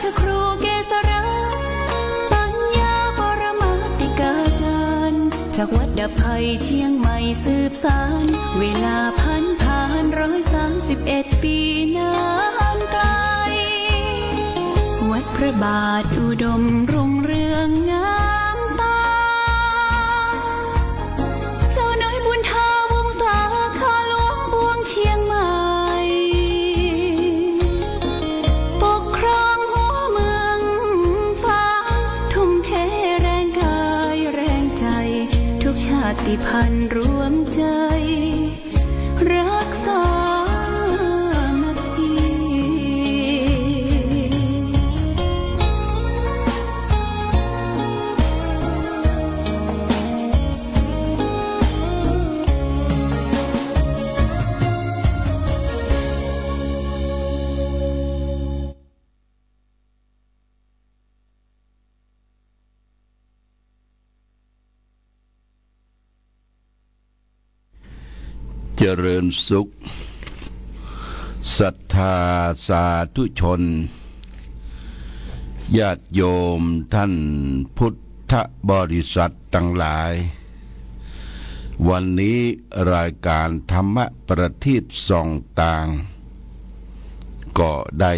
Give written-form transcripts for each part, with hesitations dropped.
ระครูเกษราปัญญาปรมาติกาจารย์จากวัดดับภัยเชียงใหม่สืบสานเวลาผ่าน131 ปีนานไกลวัดพระบาทอุดมรุ่งเรืองงามตาเจ้าน้อยบุญทาวงศาข้าหลวงบวงเชียงใหม่ปกครองหัวเมืองฟ้าทุ่มเทแรงกายแรงใจทุกชาติพันธุ์รวมใจรักษาเจริญสุขศรัทธาสาธุชนญาติโยมท่านพุทธบริษัททั้งหลายวันนี้รายการธรรมประทีปส่องต่างก็ได้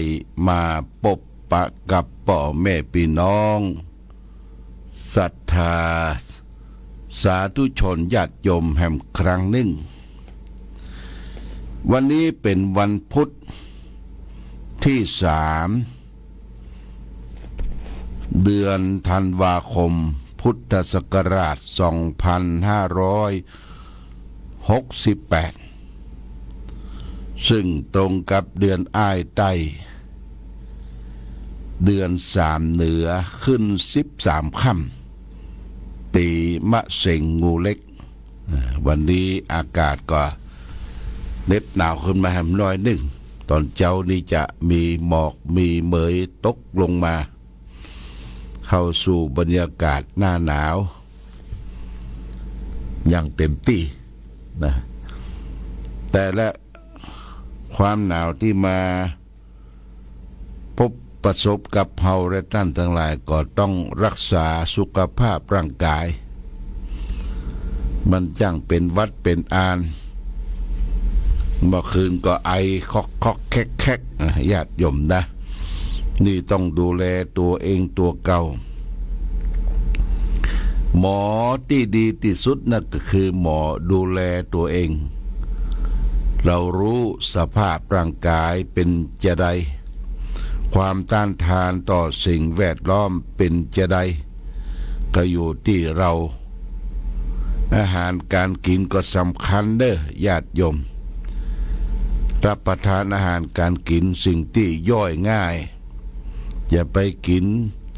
มาพบปะกับพ่อแม่พี่น้องศรัทธาสาธุชนญาติโยมแห่งครั้งหนึ่งวันนี้เป็นวันพุธที่3เดือนธันวาคมพุทธศักราช2568ซึ่งตรงกับเดือนอ้ายไต้เดือน3เหนือขึ้น13ค่ำปีมะเส็งงูเล็กวันนี้อากาศก็เน็บหนาวขึ้นมาแหมน้อยหนึ่งตอนเช้านี้จะมีหมอกมีเหมยตกลงมาเข้าสู่บรรยากาศหน้าหนาวอย่างเต็มที่นะแต่ละความหนาวที่มาพบประสบกับเฮาและท่านทั้งหลายก็ต้องรักษาสุขภาพร่างกายมันจังเป็นวัดเป็นอานเมื่อคืนก็ไอคอกแคกญาติโยมนะนี่ต้องดูแลตัวเองตัวเก่าหมอที่ดีที่สุดนั่นก็คือหมอดูแลตัวเองเรารู้สภาพร่างกายเป็นจะใดความต้านทานต่อสิ่งแวดล้อมเป็นจะใดก็อยู่ที่เราอาหารการกินก็สำคัญเด้อญาติโยมรับประทานอาหารการกินสิ่งที่ย่อยง่ายอย่าไปกิน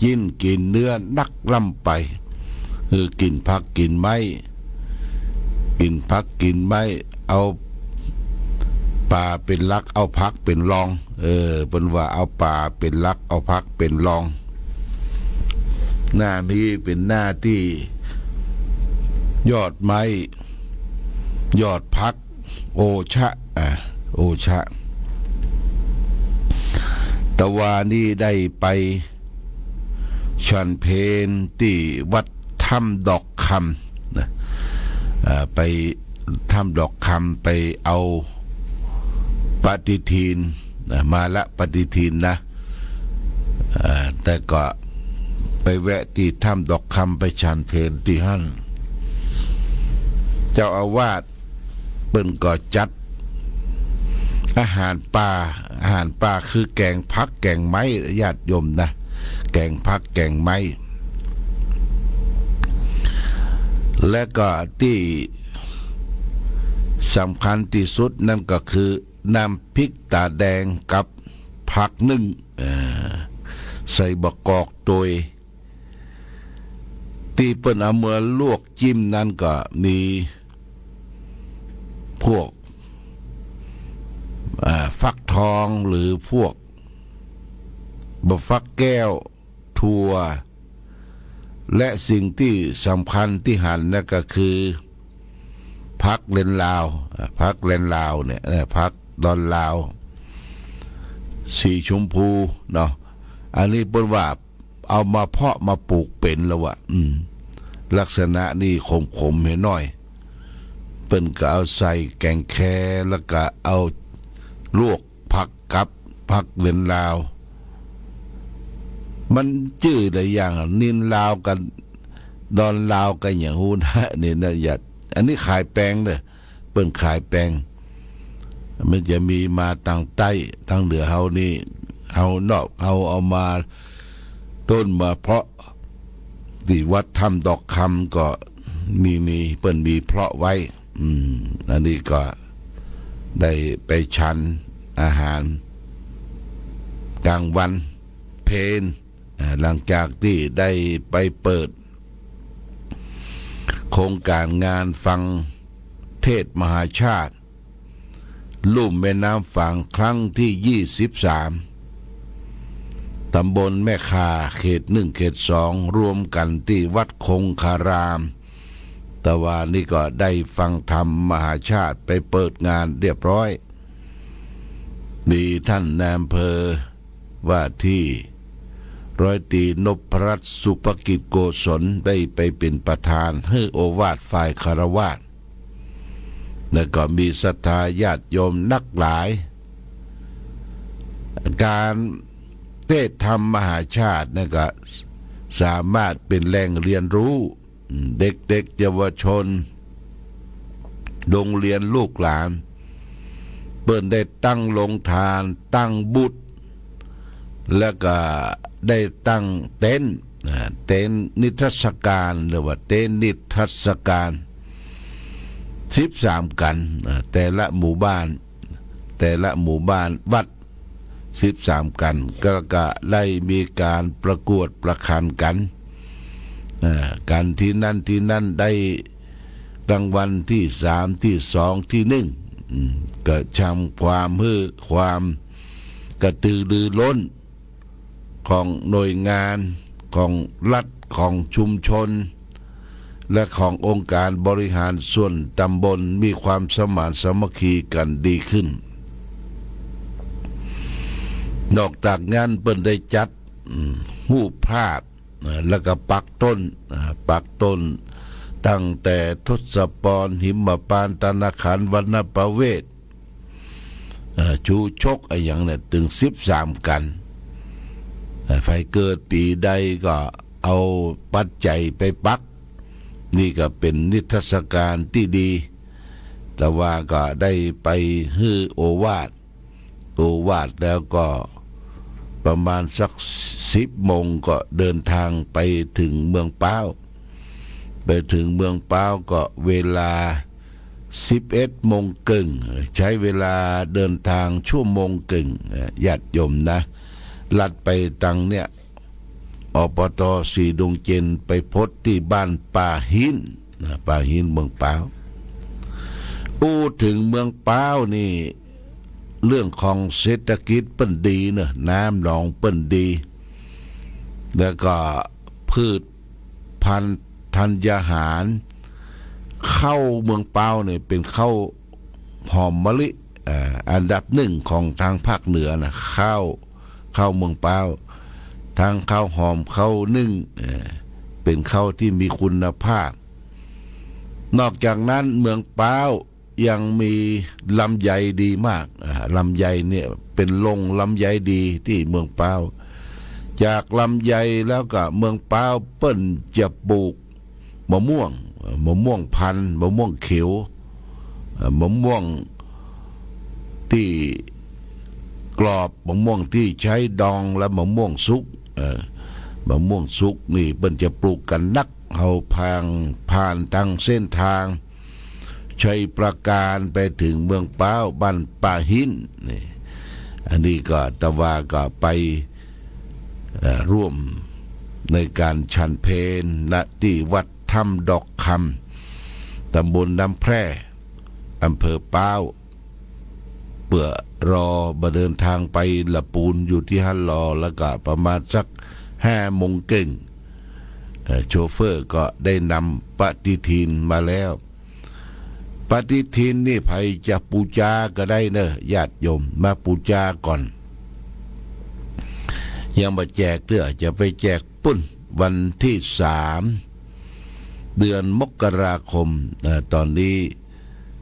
จิ้นกินเนื้อนักล่ำไปคือกินผักกินไม้กินผักกินไม้เอาปลาเป็นลักเอาผักเป็นรองเป็นว่าเอาปลาเป็นลักเอาผักเป็นรองหน้านี้เป็นหน้าที่ยอดไม้ยอดผักโอชะโอชะตะวานี่ได้ไปฉันเพลที่วัดถ้ำดอกคำนะไปถ้ำดอกคำไปเอาปฏิทินมาละปฏิทินนะแต่ก็ไปแวะที่ถ้ำดอกคำไปฉันเพลที่หั่นเจ้าอาวาสเปิ้นก็จัดอาหารป่าคือแกงผักแกงไม้ญาติโยมนะแกงผักแกงไม้และก็ที่สำคัญที่สุดนั่นก็คือน้ำพริกตาแดงกับผักนึ่งใส่บะกอกโดยที่เปิ้นเอาเมื่อลวกจิ้มนั่นก็มีพวกฟักทองหรือพวกบะฟักแก้วถั่วและสิ่งที่สำคัญที่หั่นนั่นก็คือผักเลนลาวเนี่ยผักดอนลาวสีชมพูเนาะ อันนี้เปิ้นว่าเอามาเพาะมาปลูกเป็นแล้ววะลักษณะนี่ขมๆให้น้อยเปิ้นก็เอาใส่แกงแคแล้วก็เอาลวกผักกับผักเหลือนลาวมันจื้อหลายอย่างนินลาวกันดอนลาวกันอย่างฮู้นะนี่นะอย่าอันนี้ขายแปลงเด้อเปิ้นขายแปลงมันจะมีมาทางใต้ทางเหนือเฮานี่เฮานอกเฮาเอามาต้นมาเพาะที่วัดถ้ำดอกคำก็มีเปิ้นมีเพาะไว้อันนี้ก็ได้ไปฉันอาหารกลางวันเพลหลังจากที่ได้ไปเปิดโครงการงานฟังเทศมหาชาติลุ่มแม่น้ำฝางครั้งที่23ตำบลแม่คาเขต1เขต2รวมกันที่วัดคงคารามตะวันนี้ก็ได้ฟังธรรมมหาชาติไปเปิดงานเรียบร้อยมีท่านนายอำเภอว่าที่ร้อยตรีนพรัตน์สุภกิจโกศลได้ไปเป็นประธานให้โอวาทฝ่ายคารวาสแล้วก็มีศรัทธาญาติโยมนักหลายการเทศธรรมมหาชาตินั่นก็สามารถเป็นแหล่งเรียนรู้เด็กๆเยาวชนโรงเรียนลูกหลานเปิ้นได้ตั้งโรงทานตั้งบุตรแล้วก็ได้ตั้งเต็นท์นิทรรศการหรือว่าเต็นท์นิทรรศการ13กันแต่ละหมู่บ้านวัด13กันก็ได้มีการประกวดประคันกันการที่นั่นได้รางวัลที่3ที่2ที่1ก็ชมความกระตือรือร้นของหน่วยงานของรัฐของชุมชนและขององค์การบริหารส่วนตำบลมีความสมานสามัคคีกันดีขึ้นนอกจากนั้นเปิ้นได้จัดรูปภาพแล้วก็ปักต้นตั้งแต่ทศพรหิมพานต์ธนาคารวรรณประเวศชูชกอย่างเนี่ยถึง13กันไฟเกิดปีใดก็เอาปัจจัยไปปักนี่ก็เป็นนิทรรศการที่ดีแต่ว่าก็ได้ไปฮื้อโอวาทแล้วก็ประมาณสัก10 โมงก็เดินทางไปถึงเมืองป้าวก็เวลา11 โมงครึ่งใช้เวลาเดินทางชั่วโมงครึ่งญาติโยมนะลัดไปตังเนี่ยอบต.สีดงเจนไปพบที่บ้านป่าหินเมืองป้าวถึงเมืองป้าวนี่เรื่องของเศรษฐกิจเปิ้นดีเนอะน้ำหนองเปิ้นดีแล้วก็พืชพันธุ์ธัญญาหารข้าวเมืองป้าวเนี่ยเป็นข้าวหอมมะลิอันดับ1ของทางภาคเหนือนะข้าวเมืองป้าวทางข้าวหอมข้าวนึ่งเป็นข้าวที่มีคุณภาพนอกจากนั้นเมืองป้าวยังมีลำไยดีมากลำไยเนี่ยเป็นลงลำไยดีที่เมืองป้าวจากลำไยแล้วก็เมืองป้าวเปิ้นจะปลูกมะม่วงพันธุ์มะม่วงเขียวมะม่วงที่กรอบมะม่วงที่ใช้ดองและมะม่วงสุกนี่เปิ้นจะปลูกกันนักเฮาผ่านทางเส้นทางชัยประการไปถึงเมืองป้าวบ้านป่าหินนี่อันนี้ก็ตะวาก็ไปร่วมในการฉันเพลณที่วัดถ้ำดอกคำตำบลน้ำแพร่อำเภอป้าวเพื่อรอเดินทางไปละปูนอยู่ที่ฮั่นรอแล้วก็ประมาณสัก5 โมงครึ่งโชเฟอร์ก็ได้นำปฏิทินมาแล้วปฏิทินนี่ไผจะปูจาก็ได้เนอะญาติโยมมาปูจาก่อน ยังมาแจกเด้อจะไปแจกปุ้นวันที่3 เดือนมกราคมตอนนี้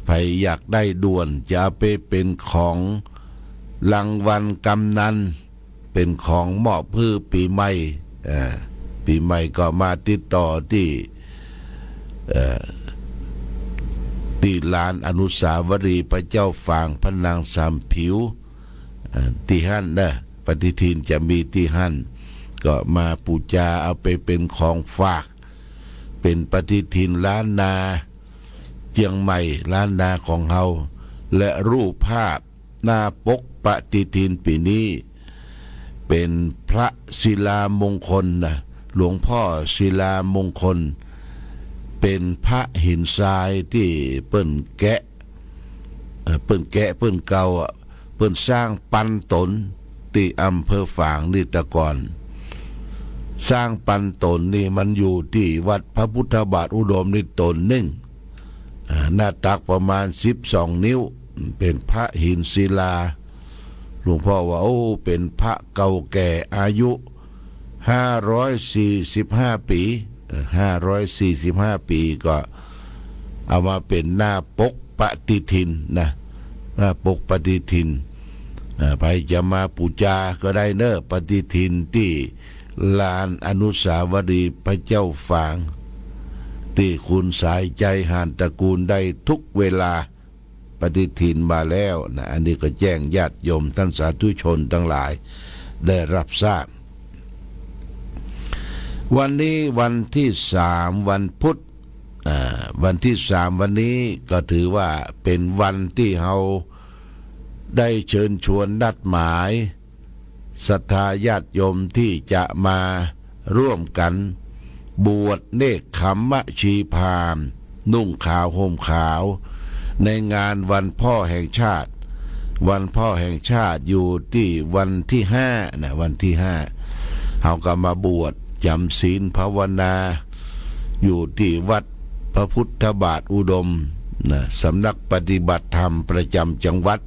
ใครอยากได้ด่วนจะเอาไปเป็นของรางวัลกำนันเป็นของมอบเพื่อปีใหม่ปีใหม่ก็มาติดต่อที่ลานอนุสาวรีย์พระเจ้าฝางพระนางสามผิวที่หั่นนะปฏิทินจะมีที่หั่นก็มาปูจาเอาไปเป็นของฝากเป็นปฏิทินล้านนาเจียงใหม่ล้านนาของเฮาและรูปภาพหน้าปกปฏิทินปีนี้เป็นพระศิลามงคลนะหลวงพ่อศิลามงคลเป็นพระหินทรายที่เปิ้นแกะเปิ้นเก่าเปิ้นสร้างปันตนที่อำเภอฝางนี่แต่ก่อนสร้างปันตนนี่มันอยู่ที่วัดพระพุทธบาทอุดมนี่ตนหนึ่งหน้าตักประมาณ12 นิ้วเป็นพระหินศิลาหลวงพ่อว่าโอ้เป็นพระเก่าแก่อายุ545 ปี545 ปีก็เอามาเป็นหน้าปกปฏิทินนะหน้าปกปฏิทินใครจะมาปูจาก็ได้เนอะปฏิทินที่ลานอนุสาวรีย์พระเจ้าฝางที่คุณสายใจหานตระกูลได้ทุกเวลาปฏิทินมาแล้วนะอันนี้ก็แจ้งญาติโยมท่านสาธุชนทั้งหลายได้รับทราบวันนี้วันที่3วันพุธวันที่3วันนี้ก็ถือว่าเป็นวันที่เราได้เชิญชวนนัดหมายศรัทธาญาติโยมที่จะมาร่วมกันบวชเนกขัมมชีพรามนุ่งขาวห่มขาวในงานวันพ่อแห่งชาติวันพ่อแห่งชาติอยู่ที่วันที่5นะวันที่5เราก็มาบวชจำศีลภาวนาอยู่ที่วัดพระพุทธบาทอุดมนะสำนักปฏิบัติธรรมประจำจังหวัด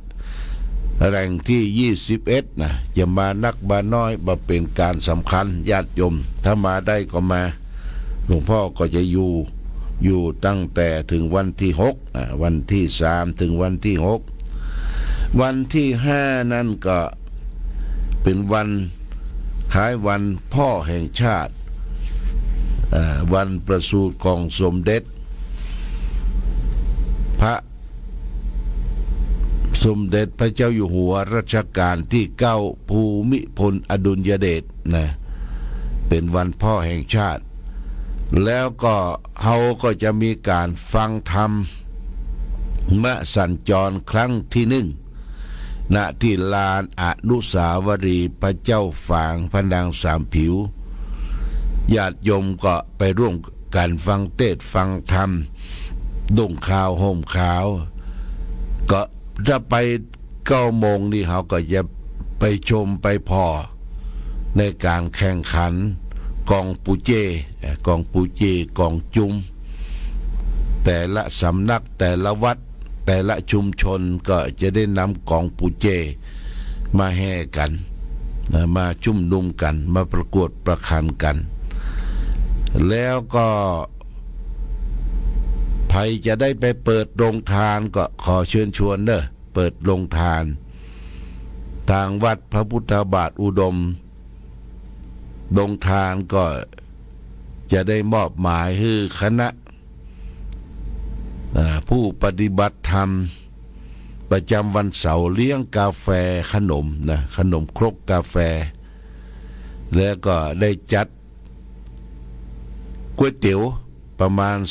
แหล่งที่21นะจะมานักมาน้อยมาเป็นการสำคัญญาติโยมถ้ามาได้ก็มาหลวงพ่อก็จะอยู่ตั้งแต่ถึงวันที่6วันที่3ถึงวันที่6วันที่5นั่นก็เป็นวันคล้ายวันพ่อแห่งชาติวันประสูติของสมเด็จพระสมเด็จพระเจ้าอยู่หัวรัชกาลที่9ภูมิพลอดุลยเดชนะเป็นวันพ่อแห่งชาติแล้วก็เขาก็จะมีการฟังธรรมมสัญจรครั้งที่1ณที่ลานอนุสาวรีย์พระเจ้าฝางพระนางสามผิวญาติโยมก็ไปร่วมกันฟังเทศน์ฟังธรรมนุ่งขาวห่มขาวก็ถ้าไป9 โมงนี่เขาก็จะไปชมไปพอในการแข่งขันกองปูเจกองจุ้มแต่ละสำนักแต่ละวัดแต่ละชุมชนก็จะได้นำกองปูเจมาแห่กันมาชุมนุมกันมาประกวดประคันกันแล้วก็ใครจะได้ไปเปิดโรงทานก็ขอเชิญชวนเนอะเปิดโรงทานทางวัดพระพุทธบาทอุดมโรงทานก็จะได้มอบหมายให้คณะผู้ปฏิบัติธรรมประจำวันเสาร์เลี้ยงกาแฟขนมขนมครกกาแฟแล้วก็ได้จัดก๋วยเตี๋ยวประมาณ200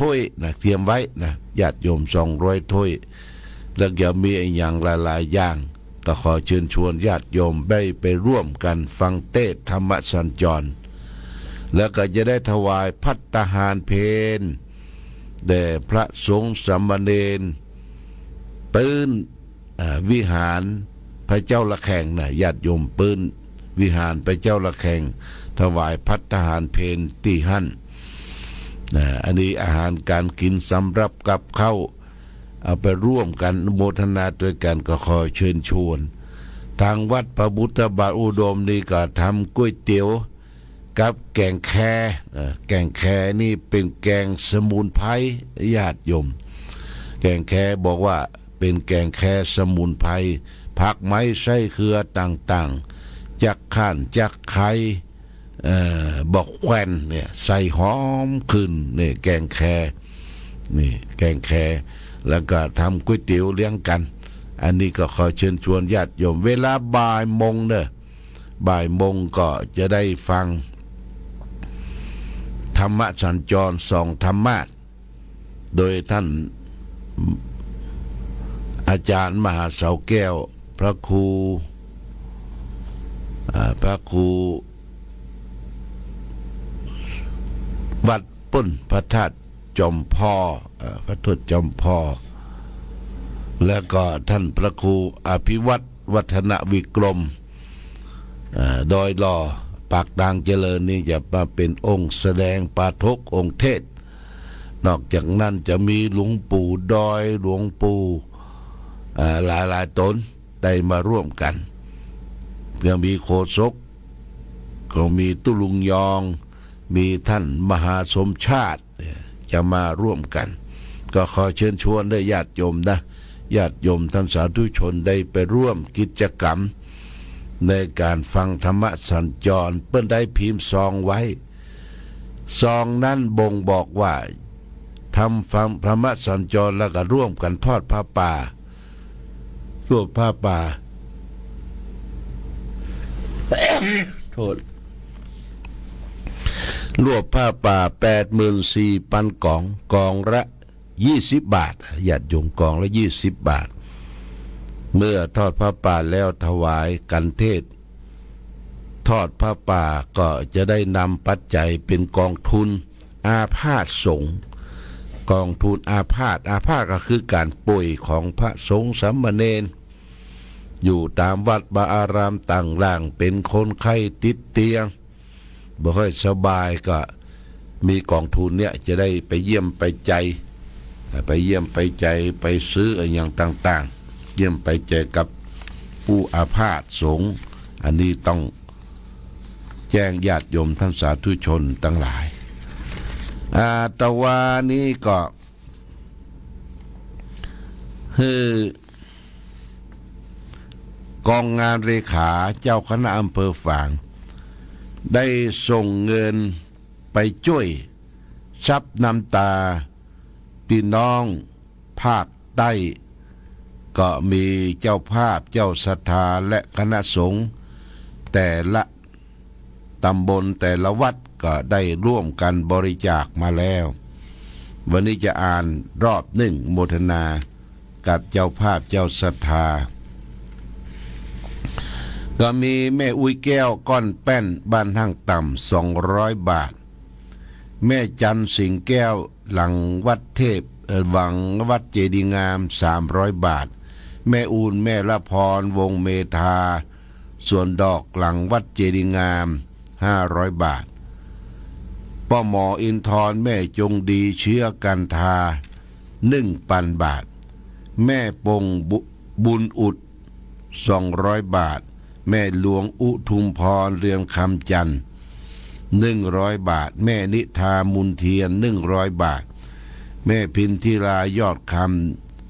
ถ้วยนะเตรียมไว้นะญาติโยม200ถ้วยแล้วจะมีอย่างหลายๆอย่างก็ขอเชิญชวนญาติโยมได้ไปร่วมกันฟังเทศน์ธรรมสัญจรแล้วก็จะได้ถวายภัตตาหารเพลแด่พระสงฆ์สามเณรปืนวิหารพระเจ้าละแข่งนะญาติโยมปืนวิหารพระเจ้าละแข่งถวายภัตตาหารเพลที่หั่นอันนี้อาหารการกินสำหรับกับข้าว เอาไปร่วมกันโมทนาด้วยกันก็ขอเชิญชวนทางวัดพระพุทธบาทอุดมนี่ก็ทำก๋วยเตี๋ยวกับแกงแคแกงแคนี่เป็นแกงสมุนไพรญาติโยมแกงแคบอกว่าเป็นแกงแคสมุนไพรผักไม้ไส้เครือต่างๆจักข่านจักไข่บอกแควนเนี่ยใส่หอมขึ้นนี่แกงแคนี่แกงแคแล้วก็ทำก๋วยเตี๋ยวเลี้ยงกันอันนี้ก็ขอเชิญชวนญาติโยมเวลาบ่ายโมงเนอะบ่ายโมงก็จะได้ฟังธรรมะสัญจรส่องธรรมะโดยท่านอาจารย์มหาเสาแก้วพระครูวัดปุ้นพระธาตุจอมพ่อพระธาตุจอมพ่อแล้วก็ท่านพระครูอภิวัตวัฒนวิกรมโดยรอปากดังเจริญนี่จะมาเป็นองค์แสดงปาฐกองค์เทศนอกจากนั้นจะมีหลวงปู่ดอยหลวงปู่หลายตนได้มาร่วมกันยังมีโคศกก็มีตุลุงยองมีท่านมหาสมชาติจะมาร่วมกันก็ขอเชิญชวนได้ญาติโยมนะญาติโยมท่านสาธุชนได้ไปร่วมกิจกรรมในการฟังธรรมะสัญจรเปิ้นได้พิมพ์ซองไว้ซองนั้นบ่งบอกว่าทำฟังธรรมะสัญจรแล้วก็ร่วมกันทอดผ้าป่าร่วมผ้าป่า โทษรวบผ้าป่า 84,000 กองละ20 บาทญาติโยมกองละ20 บาทเมื่อทอดผ้าป่าแล้วถวายกันเทศทอดผ้าป่าก็จะได้นำปัจจัยเป็นกองทุนอาพาธสงฆ์กองทุนอาพาธก็คือการป่วยของพระสงฆ์สามเณรอยู่ตามวัดบาอารามต่างๆเป็นคนไข้ติดเตียงบ่ค่อยสบายก็มีกองทุนเนี่ยจะได้ไปเยี่ยมไปใจไปซื้ออย่างต่างๆเยี่ยมไปใจกับผู้อาพาธสงฆ์อันนี้ต้องแจ้งญาติโยมท่านสาธุชนทั้งหลายตะวานี้ก็กองงานเลขาเจ้าคณะอำเภอฝางได้ส่งเงินไปช่วยซับน้ำตาพี่น้องภาคใต้ก็มีเจ้าภาพเจ้าศรัทธาและคณะสงฆ์แต่ละตำบลแต่ละวัดก็ได้ร่วมกันบริจาคมาแล้ววันนี้จะอ่านรอบหนึ่งโมทนากับเจ้าภาพเจ้าศรัทธาก็มีแม่อุ้ยแก้วก้อนแป้นบ้านห้างต่ำ200 บาทแม่จันสิงแก้วหลังวัดเทพหวังวัดเจดีงาม300 บาทแม่อูนแม่ละพรวงเมธาส่วนดอกหลังวัดเจดีงาม500 บาทป้อหมออินทรแม่จงดีเชื้อกันทา1,000 บาทแม่ปงบุญอุด200 บาทแม่หลวงอุทุมพรเรืองคำจันทร์100 บาทแม่นิทามุนเทียน100 บาทแม่พินทิรายอดค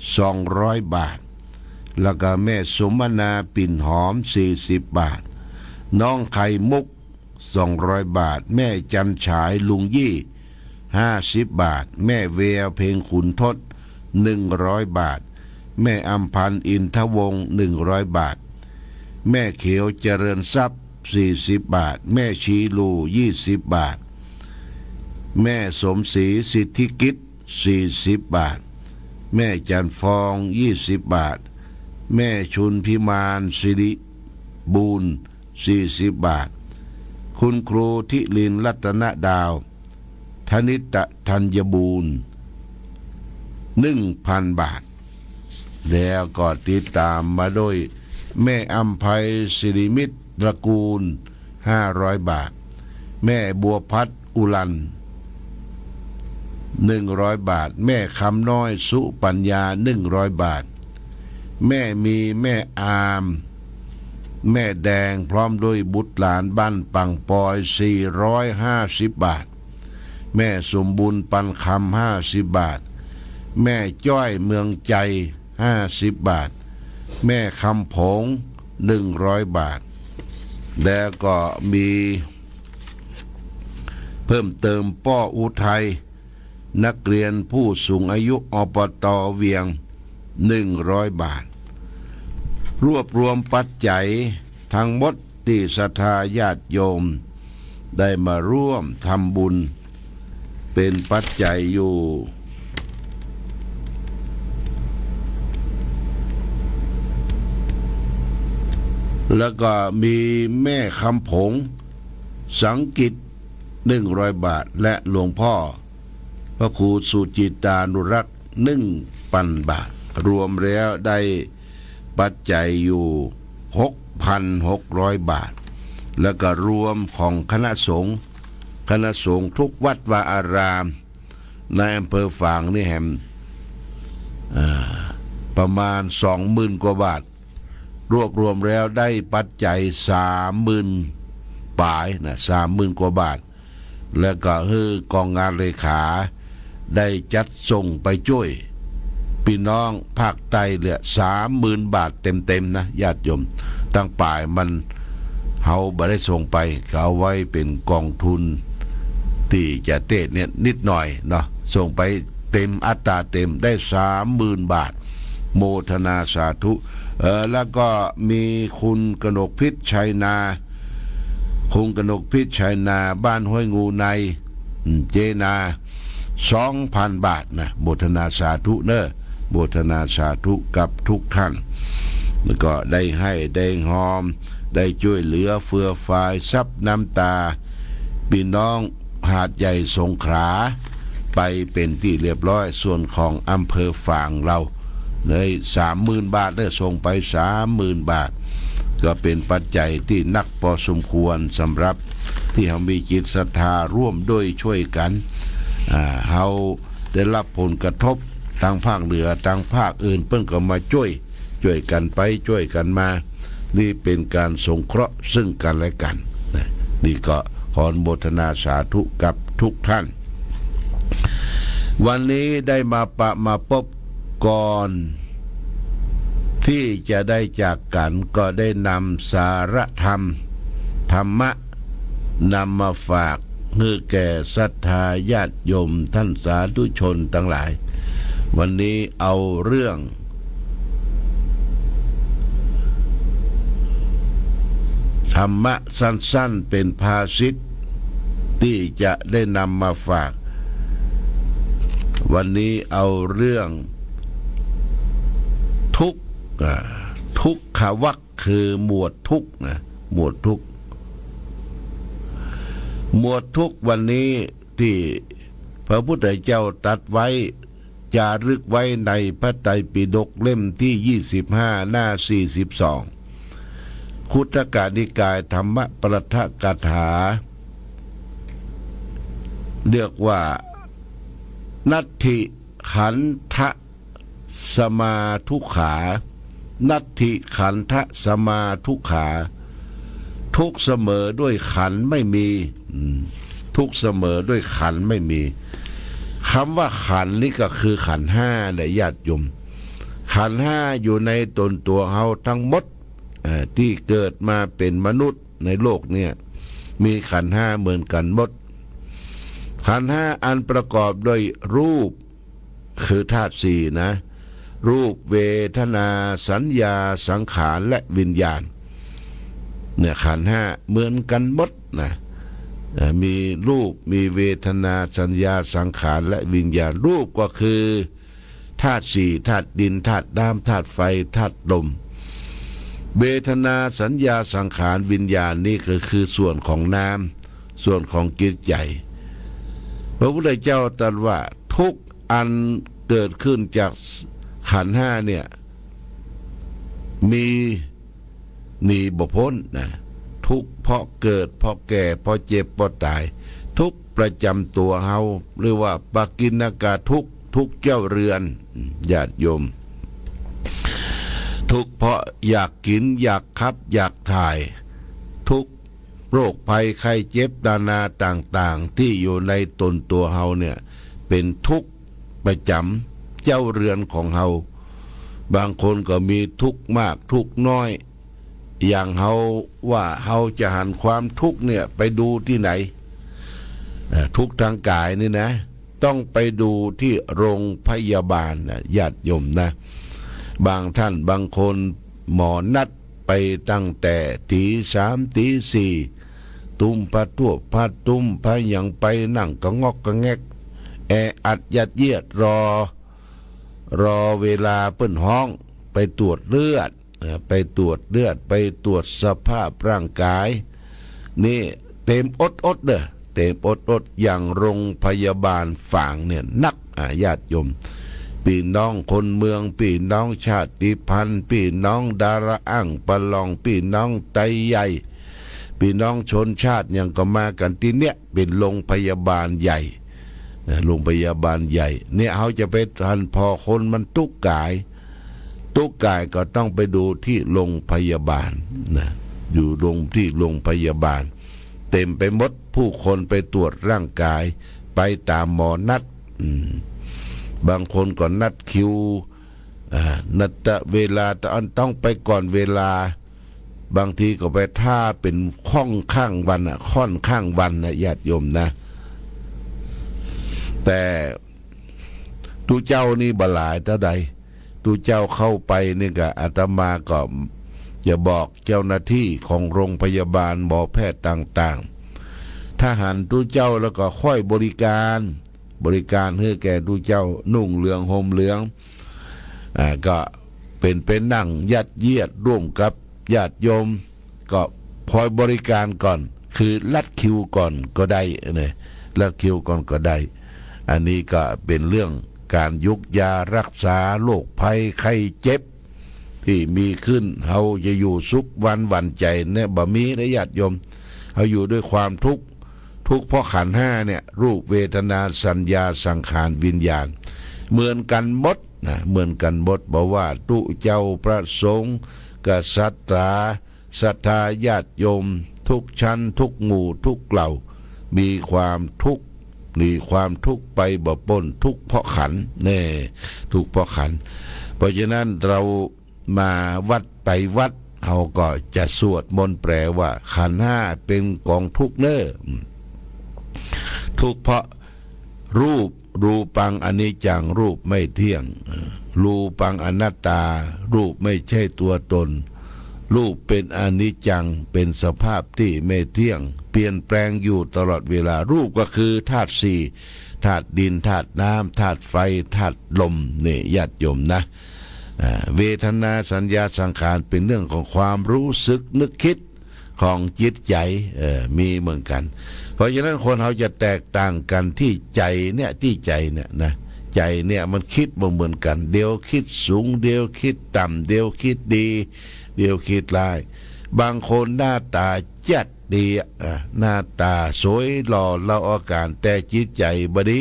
ำ200 บาทแล้วก็แม่สมนาปิ่นหอม40 บาทน้องไข่มุก200 บาทแม่จันฉายลุงยี่50 บาทแม่เวลเพลงขุนทศ100 บาทแม่อำพันธ์อินทวงศ์100 บาทแม่เขียวเจริญทรัพย์40 บาทแม่ชีลู20 บาทแม่สมศรีสิทธิกิจ40 บาทแม่จันฟอง20 บาทแม่ชุนพิมานสิริบูรณ์40 บาทคุณครูทิลินรัตนดาวธนิตธัญบูรณ์1,000 บาทแล้วก็ติดตามมาโดยแม่อัมภัยสิริมิตรตระกูล500 บาทแม่บัวพัดอุลัน 100 บาทแม่คำน้อยสุปัญญา100 บาทแม่มีแม่อามแม่แดงพร้อมด้วยบุตรหลานบ้านปังปอย450 บาทแม่สมบูรณ์ปันคำ50 บาทแม่จ้อยเมืองใจ50 บาทแม่คำผง100 บาทแล้วก็มีเพิ่มเติมป้ออุทัยนักเรียนผู้สูงอายุอบต.เวียง100 บาทรวบรวมปัจจัยทั้งหมดที่ศรัทธาญาติโยมได้มาร่วมทำบุญเป็นปัจจัยอยู่แล้วก็มีแม่คำผงสังกิต100 บาทและหลวงพ่อพระครูสุจิตานุรักษ์1,000 บาทรวมแล้วได้ปัจจัยอยู่ 6,600 บาทแล้วก็รวมของคณะสงฆ์ทุกวัดวาอารามในอำเภอฝางนี่แหมประมาณ 20,000 กว่าบาทรวบรวมแล้วได้ปัจจัย 30,000 ปลายนะ 30,000 กว่าบาทแล้วก็กองงานเลขาได้จัดส่งไปช่วยพี่น้องภาคใต้เหลือ 30,000 บาทเต็มๆนะญาติโยมตั้งป่ายมันเฮาบ่ได้ส่งไปก็เอาไว้เป็นกองทุนที่จะเตะเนี่ยนิดหน่อยเนาะส่งไปเต็มอัตราเต็มได้ 30,000 บาทโมทนาสาธุแล้วก็มีคุณกนกพิษชัยนาบ้านห้วยงูในเจนา 2,000 บาทนะโมทนาสาธุเนอะโมทนาสาธุกับทุกท่านแล้วก็ได้ให้ได้หอมได้ช่วยเหลือเฟื่อฟายซับน้ำตาพี่น้องหาดใหญ่สงขลาไปเป็นที่เรียบร้อยส่วนของอำเภอฝางเราได้ 30,000 บาทได้ส่งไป 30,000 บาทก็เป็นปัจจัยที่นักพอสมควรสำหรับที่เรามีจิตศรัทธาร่วมด้วยช่วยกันเราได้รับผลกระทบทางภาคเหนือทางภาคอื่นเพิ่งก็มาช่วยกันไปช่วยกันมานี่เป็นการสงเคราะห์ซึ่งกันและกันนี่ก็ขออนุโมทนาสาธุกับทุกท่านวันนี้ได้มาพบก่อนที่จะได้จากกันก็ได้นำสาระธรรมะนำมาฝากให้แก่ศรัทธาญาติโยมท่านสาธุชนทั้งหลายวันนี้เอาเรื่องธรรมะสั้นๆเป็นภาษิตที่จะได้นำมาฝากวันนี้เอาเรื่องทุกขวักคือหมวดทุกนะหมวดทุกวันนี้ที่พระพุทธเจ้าตรัสไว้จารึกไว้ในพระไตรปิฎกเล่มที่25หน้า42คุตตกนิกายธรรมปรัตถกถาเรียกว่านัตถิขันธสมาทุขานัตถิขันธสมาทุขาทุกเสมอด้วยขันไม่มีทุกเสมอด้วยขันไม่มีคำว่าขันนี่ก็คือขันห้าเนี่ยญาติโยมขันห้าอยู่ในตนตัวเฮาทั้งหมดที่เกิดมาเป็นมนุษย์ในโลกเนี่ยมีขันห้าเหมือนกันหมดขันห้าอันประกอบด้วยรูปคือธาตุสี่นะรูปเวทนาสัญญาสังขารและวิญญาณเนี่ยขันห้าเหมือนกันหมดนะมีรูปมีเวทนาสัญญาสังขารและวิญญาณรูปก็คือธาตุสี่ธาตุดินธาตุน้ำธาตุไฟธาตุลมเวทนาสัญญาสังขารวิญญาณนี่ก็คือส่วนของน้ำส่วนของจิตใจพระพุทธเจ้าตรัสว่าทุกอันเกิดขึ้นจากขันธ์ห้าเนี่ยมีบ่พ้นนะทุกเพราะเกิดเพราะแก่เพราะเจ็บเพราะตาย ทุกข์ประจำตัวเฮาหรือว่าปากิณกะทุกข์ทุกข์เจ้าเรือนญาติโยมทุกข์เพราะอยากกินอยากขับอยากถ่ายทุกข์โรคภัยไข้เจ็บนานาต่างๆที่อยู่ในตนตัวเฮาเนี่ยเป็นทุกข์ประจำเจ้าเรือนของเฮาบางคนก็มีทุกข์มากทุกข์น้อยอย่างเฮาว่าเฮาจะหันความทุกข์เนี่ยไปดูที่ไหนทุกข์ทางกายนี่นะต้องไปดูที่โรงพยาบาลนะญาติโยมนะบางท่านบางคนหมอนัดไปตั้งแต่ตี3ตี4ตุ้มพะทั่วพะตุ้มพะยังไปนั่งกะงอกกะแงกอัดยัดเยียดรอเวลาเปิ้นห้องไปตรวจเลือดไปตรวจสภาพร่างกายนี่เต็มอดเด้อเต็มอดอย่างโรงพยาบาลฝางเนี่ยนักญาติโยมพี่น้องคนเมืองพี่น้องชาติพันธุ์พี่น้องดาราอ่างปะลองพี่น้องไตใหญ่พี่น้องชนชาติยังก็มากันที่เนี้ยเป็นโรงพยาบาลใหญ่โรงพยาบาลใหญ่เนี่ยเขาจะไปทันพอคนมันทุกข์กายก็ต้องไปดูที่โรงพยาบาลนะอยู่ที่โรงพยาบาลเต็มไปหมดผู้คนไปตรวจร่างกายไปตามหมอนัดบางคนก็นัดคิวนัดเวลาต้องไปก่อนเวลาบางทีก็ไปท่าเป็นค่อนข้างวันนะญาติโยมนะแต่ตูเจ้านี่บหลายเท่าใดตูเจ้าเข้าไปนี่ก็อาตมาก็จะบอกเจ้าหน้าที่ของโรงพยาบาลหมอแพทย์ต่างๆถ้าหันตูเจ้าแล้วก็ค่อยบริการให้แก่ตูเจ้านุ่งเหลืองห่มเหลืองก็เป็นนั่งยัดเยียดร่วมกับญาติโยมก็พอยบริการก่อนคือลัดคิวก่อนก็ได้เนี่ยลัดคิวก่อนก็ได้อันนี้ก็เป็นเรื่องการยุกยารักษาโรคภัยไข้เจ็บที่มีขึ้นเฮาจะอยู่สุขวันใจเนี่ยบ่มีนะญาติโยมเฮาอยู่ด้วยความทุกข์เพราะขันธ์ห้าเนี่ยรูปเวทนาสัญญาสังขารวิญญาณเหมือนกันหมดบอกว่าตุเจ้าพระสงฆ์กษัตริย์ศรัทธาญาติโยมทุกชั้นทุกหมู่ทุกเหล่ามีความทุกข์ไปบ่ปนทุกข์เพราะขันธ์แน่ทุกข์เพราะขันธ์เพราะฉะนั้นเรามาวัดไปวัดเราก็จะสวดมนต์แปลว่าขันธ์ห้าเป็นกองทุกข์เน้อทุกข์เพราะรูปังอนิจจังรูปไม่เที่ยงรูปังอนัตตารูปไม่ใช่ตัวตนรูปเป็นอนิจจังเป็นสภาพที่ไม่เที่ยงเปลี่ยนแปลงอยู่ตลอดเวลารูปก็คือธาตุสี่ธาตุดินธาตุน้ำธาตุไฟธาตุลมนี่ญาติโยมนะเวทนาสัญญาสังขารเป็นเรื่องของความรู้สึกนึกคิดของจิตใจมีเหมือนกันเพราะฉะนั้นคนเขาจะแตกต่างกันที่ใจเนี่ยนะใจเนี่ยมันคิดบ่เหมือนกันเดี๋ยวคิดสูงเดี๋ยวคิดต่ำเดี๋ยวคิดดีเดี๋ยวคิดร้ายบางคนหน้าตาจัดดีหน้าตาสวยหล่อละออการแต่จิตใจบ่ดี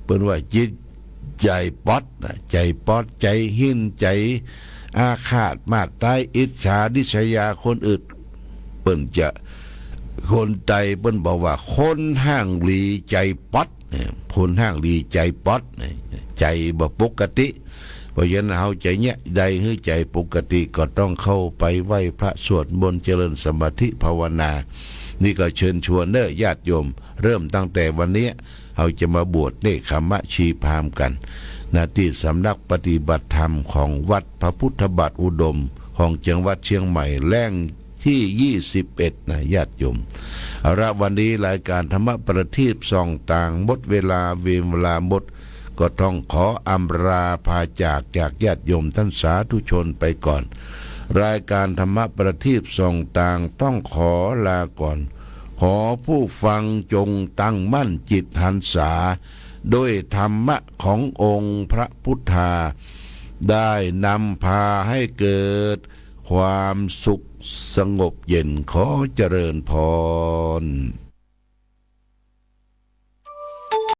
เปิ้นว่าจิตใจป๊อดใจหินใจอาฆาตมาตร้ายอิจฉาดิษยาคนอื่นเปิ้นจะคนใจเปิ้นบอกว่าคนห้างลีใจป๊อดคนห้างลีใจป๊อดใจบ่ปกติเพราะฉะนั้นเฮาใจเนี้ยใดให้ใจปกติก็ต้องเข้าไปไหว้พระสวดมนต์เจริญสมาธิภาวนานี่ก็เชิญชวนเด้อญาติโยมเริ่มตั้งแต่วันนี้เฮาจะมาบวชเนกขมะชีพรามกันที่สำนักปฏิบัติธรรมของวัดพระพุทธบาทอุดมของจังหวัดเชียงใหม่แรงที่21นะญาติโยมเอาละวันนี้รายการธรรมประทีปส่องต่างหมดเวลาหมดก็ต้องขออำลาพาจากญาติโยมท่านสาธุชนไปก่อนรายการธรรมประทีปส่องต่างต้องขอลาก่อนขอผู้ฟังจงตั้งมั่นจิตหันษาด้วยธรรมะขององค์พระพุทธาได้นำพาให้เกิดความสุขสงบเย็นขอเจริญพร